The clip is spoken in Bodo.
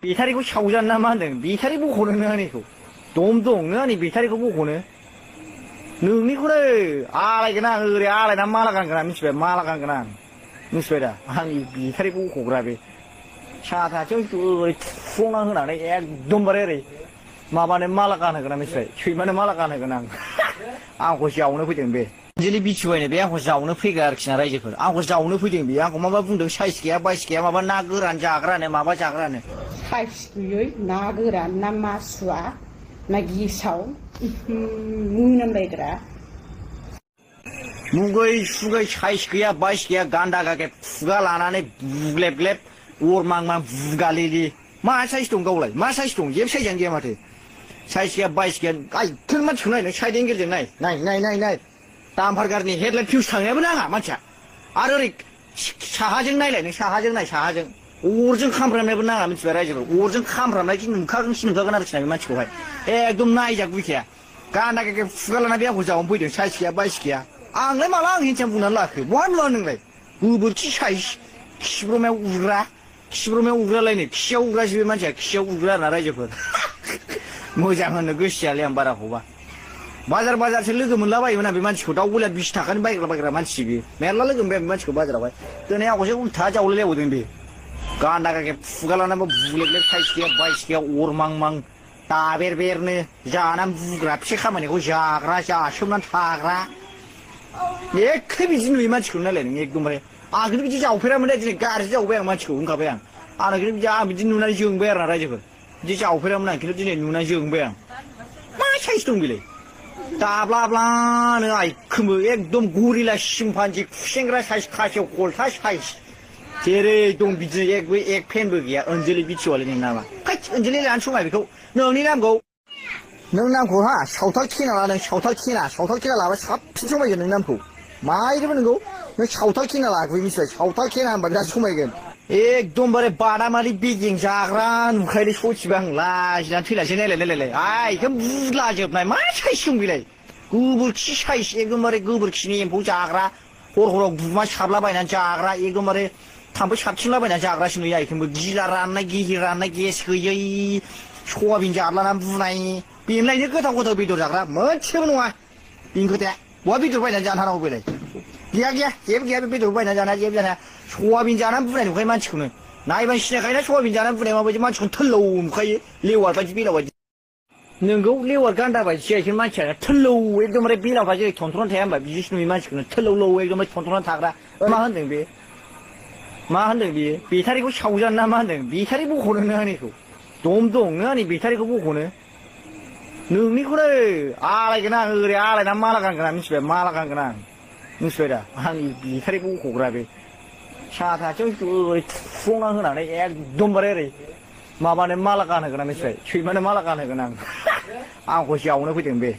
बेटारिखौ सावजानो ना मा होनदों बेटारि बख'नो नों आंनिखौ दम दं नों आंनि बेटारिखौ बख'नो नोंनिखौनो आलायगोन आं ओरै आलायना माला गानगोन आं मिथिबाय माला गानगोन आं मिथिबाय दा आंनि बेटारि बख'ग्रा बे साथाथिं ओरै थुफ्लंना होनानै एकदमबारे ओरै माबानो माला गानहोगोन आं मिथिबाय सैमानो माला गानहोगोन आं आंखौ जावनो फैदों बे बिदिनो बिथिबायनो बे आंखौ जावनो फैगोन आरोखि ना रायजोफोर आंखौ जावनो फैदों बे आंखौ माबा बुंदों साइस गैया बाइस गैया माबा ना गोरान जाग्रानो माबा जाग्रानो साइस गैयै ना गोरान ना मासुवा ना गेसाव मोनामलायग्रा मुगै सुगै साइस गैया बाइस गैया गान्दा गागे खुगा लानानै बुग्लेब ग्लेब अरमां मां बुगालिलि मा साइस दं गावलाय मा साइस दं जेबो साइसआनो गैया माथो साइस गैया बाइस गैया गाइखेर मानसिखौ नाय साइड एंगेलजों नाय दामफार गारिनि हेडलाइट फिउस थांनायाबो नाङा मानसिया आरो ओरै साहाजों नायलाय नों साहाजों नाय साहाजों अरजों खामफ्रामनायबो नाङा मिथिबाय रायजोफोर अरजों खामफ्रामनायखि नुखागोन आरोखि ना बे मानसिखौहाय एकदम नायजाक गैखाया गान्दा गागे खुगा लाना बे आंखौ जावनो फैदों साइस गैया बाइस गैया आंलाय माला आं हिनजाव बुंनानै लाखो बहा नुवा नोंलाय गोबोरखि साइस खिब्रमायाव उग्रालायनो खियाव उग्रासो बे मानसिया खियाव उग्रा आरोना रायजोफोर मोजां होनो गोसो जायालै आं बाराखौबा बाजारसो लोगो मोनलाबायोमोन आं बे मानसिखौ दाउ बयलार 20 थाखानि बायग्रा मानसि बे मेरला लोगो मोनबाय बे मानसिखौ बाजारावहाय दिनै आंखौसो उल्था जावलायलायबावदों बे गान्दा गागे खुगा लानानैबो बुलेबलेब साइस गैया बाइस गैया अरमां मां दाबेर बेरनो जानानै बुग्रा फिसा खामानिखौ जाग्रा जासोमनानै थाग्रा एखे बिदि नुयो मानसिखौ नायलाय नों एकदमबारे आंखौनो बिदि जावफेरामोन दे दिनै गाज्रि जावबाय आं मानसिखौ होनखाबाय आं बिदि नुनानै जोंबाय आरोना रायजोफोर बिदि जावफेरामोन आं खिन्थु दिनै नुनानै जोंबाय आं मा साइस दं बेलाय दाब्लाब्लानो आइखोमो एकदम गरिला सिम्पान्जि खुसेंग्रा साइस खासेव खलथा साइस जेरै दं बिदि एक फेनबो गैया अनजलि बिटिवालै नोंनि नामा हैद अनजलि लानो समाय बेखौ नोंनि नामखौ नों नामखौ हा सावथाल खेना लादों सावथाल खेना लाबा साबसिन समायगोन नों नामखौ मायदोंबो नोंगौ नों सावथाल खेना लाखोबो मिथिबाय सावथाल खेना होनबा बिराद समायगोन एकदमबारे बादामालि बेगें जाग्रा नुखायोलै सयथिबो आं लाजिनानै थैलासै नायलाय आइखौ बुदलाजोबनाय मा साइस दं बेलाय गोबोरखि साइस एकदमबारे गोबोरखिनि एम्फौ जाग्रा हराव गुमा सारलाबायनानै जाग्रा एकदमबारे थाम्फै सारथिंलाबायनानै जाग्रासो नुयो आइखौबो गिला राननाय गिहि राननाय गेस गैयै सयाबिन जालानानै बुनाय बेनोलायनो गोथाव बेदर जाग्रा मोनसेबो नङा बेनि खोथाया बहा बेदर बायनानै जानो हानांगौ बेलाय गैया जेबो गैया बे बेदर बायनानै जाना जेबो जाना सयाबिन जानानै बुनाय नुखायो मानसिखौनो नायबानो सिनायखायोना सयाबिन जानानै बुनाय माबायदि मानसिखौनो थोल्लौ नुखायो लेवार बायदि बेलाव बायदि नोंगौ लेवार गान्दा बायदि आइखौ मानसिया थोल्लौ एकदमबारे बेलावफ्रा जेरै थन्थ्रनानै थाया होनबा बिदिसो नुयो मानसिखौनो थोल्लौ एकदमबारे थन्थ्रनानै थाग्रा मा होनदों बेयो बेटारिखौ सावजानो ना मा होनदों बेटारि बख'नो नों आंनिखौ दम दं नों आंनि बेटारिखौ बख'नो नोंनिखौनो आलायगोन आं ओरै आलायना माला गानगोन आं मिथिबाय माला गानगोन आं मिथिबाय दा आंनि बेटारि बख'ग्रा बे साथाथिं ओरै थुफ्लंना होनानै एकदमबारे ओरै माबानो माला गानहोगोन आं मिथिबाय सैमानो माला गानहोगोन आं आंखौ जावनो फैदों बे